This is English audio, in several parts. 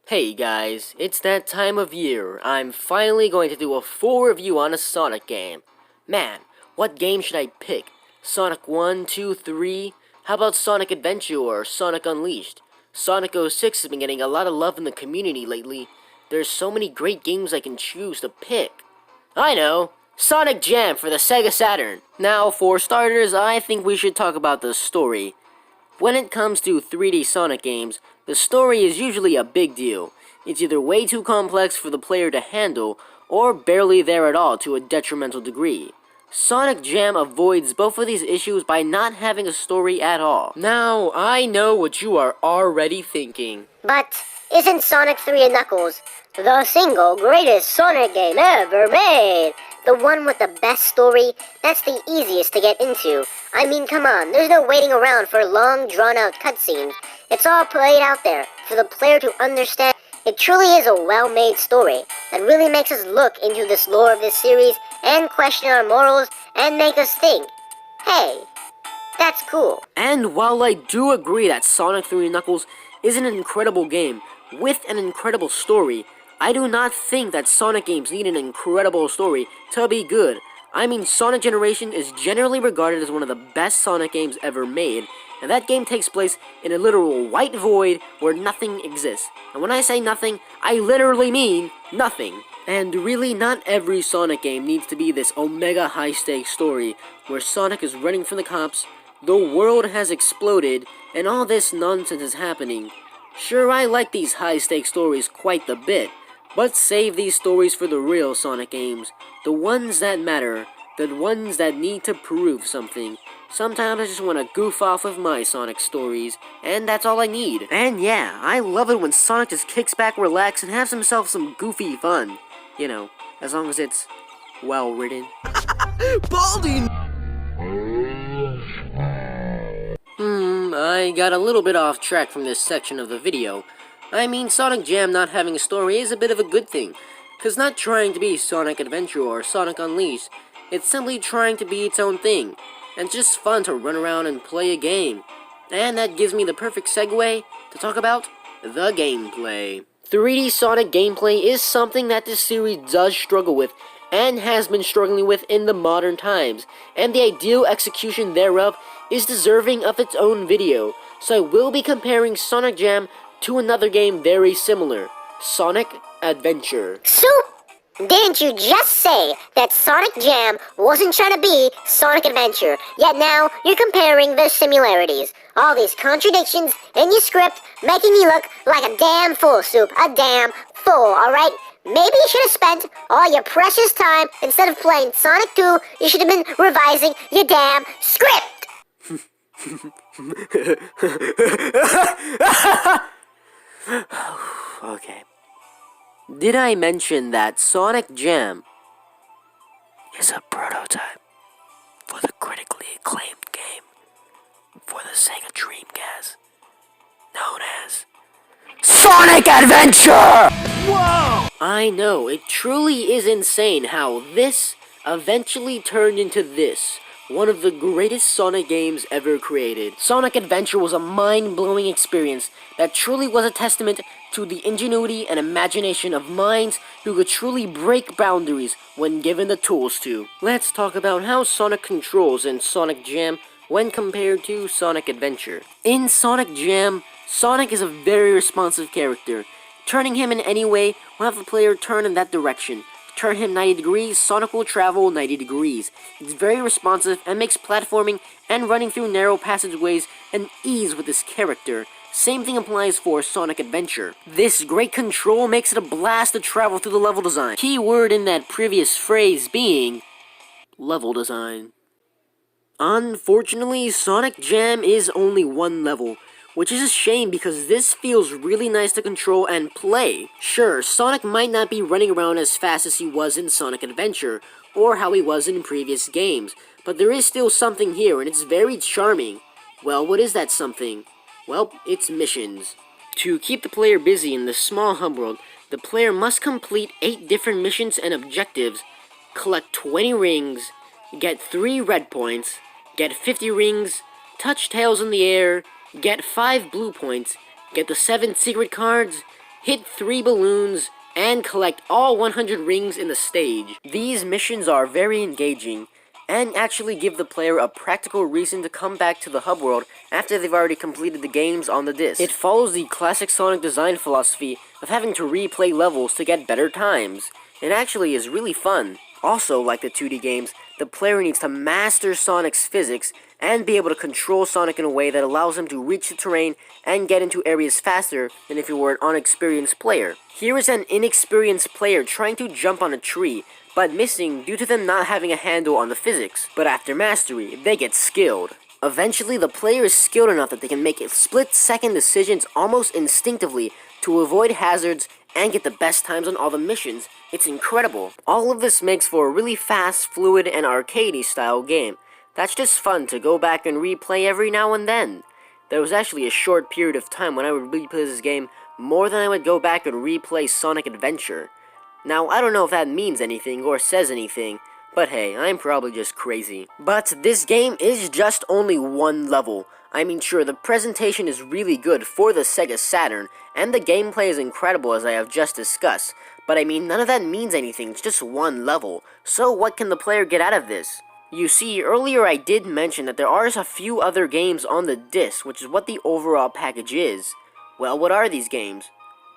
Hey guys, it's that time of year. I'm finally going to do a full review on a Sonic game. Man, what game should I pick? Sonic 1, 2, 3? How about Sonic Adventure or Sonic Unleashed? Sonic 06 has been getting a lot of love in the community lately. There's so many great games I can choose to pick. I know! Sonic Jam for the Sega Saturn. Now, for starters, I think we should talk about the story. When it comes to 3D Sonic games, the story is usually a big deal. It's either way too complex for the player to handle, or barely there at all to a detrimental degree. Sonic Jam avoids both of these issues by not having a story at all. Now, I know what you are already thinking. But isn't Sonic 3 and Knuckles the single greatest Sonic game ever made? The one with the best story? That's the easiest to get into. I mean, come on, there's no waiting around for long, drawn-out cutscenes. It's all played out there for the player to understand. It truly is a well-made story that really makes us look into this lore of this series and question our morals and make us think, hey, that's cool. And while I do agree that Sonic 3 and Knuckles is an incredible game with an incredible story, I do not think that Sonic games need an incredible story to be good. I mean, Sonic Generation is generally regarded as one of the best Sonic games ever made, and that game takes place in a literal white void where nothing exists. And when I say nothing, I literally mean nothing. And really, not every Sonic game needs to be this omega high-stakes story where Sonic is running from the cops, the world has exploded, and all this nonsense is happening. Sure, I like these high-stakes stories quite the bit, but save these stories for the real Sonic games. The ones that matter. The ones that need to prove something. Sometimes I just want to goof off with my Sonic stories, and that's all I need. And yeah, I love it when Sonic just kicks back, relax, and has himself some goofy fun. You know, as long as it's well written. Baldy! I got a little bit off track from this section of the video. I mean, Sonic Jam not having a story is a bit of a good thing, cause not trying to be Sonic Adventure or Sonic Unleashed, it's simply trying to be its own thing, and it's just fun to run around and play a game. And that gives me the perfect segue to talk about the gameplay. 3D Sonic gameplay is something that this series does struggle with, and has been struggling with in the modern times, and the ideal execution thereof is deserving of its own video, so I will be comparing Sonic Jam to another game very similar, Sonic Adventure. Soup! Didn't you just say that Sonic Jam wasn't trying to be Sonic Adventure, yet now you're comparing the similarities? All these contradictions in your script making you look like a damn fool, Soup. A damn fool, alright? Maybe you should have spent all your precious time, instead of playing Sonic 2, you should have been revising your damn script! Okay. Did I mention that Sonic Jam is a prototype for the critically acclaimed game for the Sega Dreamcast known as Sonic Adventure? Whoa! I know, it truly is insane how this eventually turned into this, one of the greatest Sonic games ever created. Sonic Adventure was a mind-blowing experience that truly was a testament to the ingenuity and imagination of minds who could truly break boundaries when given the tools to. Let's talk about how Sonic controls in Sonic Jam when compared to Sonic Adventure. In Sonic Jam, Sonic is a very responsive character. Turning him in any way will have the player turn in that direction. Turn him 90 degrees, Sonic will travel 90 degrees. It's very responsive and makes platforming and running through narrow passageways an ease with this character. Same thing applies for Sonic Adventure. This great control makes it a blast to travel through the level design. Key word in that previous phrase being level design. Unfortunately, Sonic Jam is only one level, which is a shame because this feels really nice to control and play. Sure, Sonic might not be running around as fast as he was in Sonic Adventure, or how he was in previous games, but there is still something here, and it's very charming. Well, what is that something? Well, it's missions. To keep the player busy in this small hub world, the player must complete 8 different missions and objectives, collect 20 rings, get 3 red points, get 50 rings, touch tails in the air, get 5 blue points, get the 7 secret cards, hit 3 balloons, and collect all 100 rings in the stage. These missions are very engaging, and actually give the player a practical reason to come back to the hub world after they've already completed the games on the disc. It follows the classic Sonic design philosophy of having to replay levels to get better times. It actually is really fun. Also, like the 2D games, the player needs to master Sonic's physics and be able to control Sonic in a way that allows him to reach the terrain and get into areas faster than if he were an unexperienced player. Here is an inexperienced player trying to jump on a tree, but missing due to them not having a handle on the physics. But after mastery, they get skilled. Eventually, the player is skilled enough that they can make split-second decisions almost instinctively to avoid hazards and get the best times on all the missions. It's incredible. All of this makes for a really fast, fluid, and arcadey style game. That's just fun to go back and replay every now and then. There was actually a short period of time when I would replay this game more than I would go back and replay Sonic Adventure. Now, I don't know if that means anything or says anything, but hey, I'm probably just crazy. But this game is just only one level. I mean, sure, the presentation is really good for the Sega Saturn, and the gameplay is incredible as I have just discussed. But I mean, none of that means anything, it's just one level. So what can the player get out of this? You see, earlier I did mention that there are a few other games on the disc, which is what the overall package is. Well, what are these games?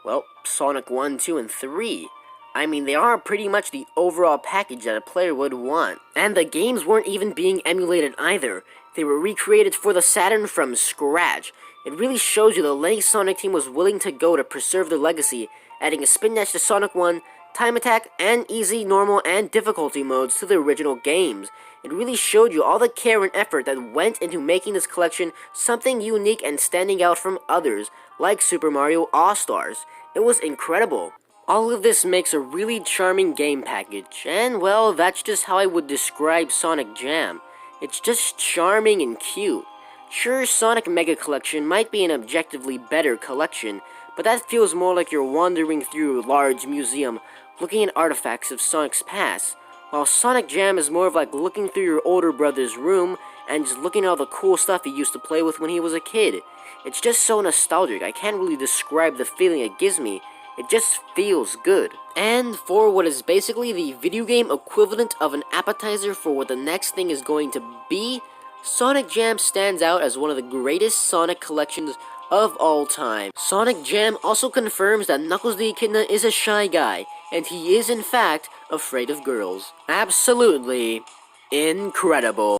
Well, Sonic 1, 2, and 3. I mean, they are pretty much the overall package that a player would want. And the games weren't even being emulated either. They were recreated for the Saturn from scratch. It really shows you the lengths Sonic Team was willing to go to preserve their legacy, adding a spin dash to Sonic 1, time attack, and easy, normal, and difficulty modes to the original games. It really showed you all the care and effort that went into making this collection something unique and standing out from others, like Super Mario All-Stars. It was incredible. All of this makes a really charming game package, and well, that's just how I would describe Sonic Jam. It's just charming and cute. Sure, Sonic Mega Collection might be an objectively better collection, but that feels more like you're wandering through a large museum, looking at artifacts of Sonic's past, while Sonic Jam is more of like looking through your older brother's room and just looking at all the cool stuff he used to play with when he was a kid. It's just so nostalgic, I can't really describe the feeling it gives me. It just feels good. And for what is basically the video game equivalent of an appetizer for what the next thing is going to be, Sonic Jam stands out as one of the greatest Sonic collections of all time. Sonic Jam also confirms that Knuckles the Echidna is a shy guy, and he is in fact afraid of girls. Absolutely incredible.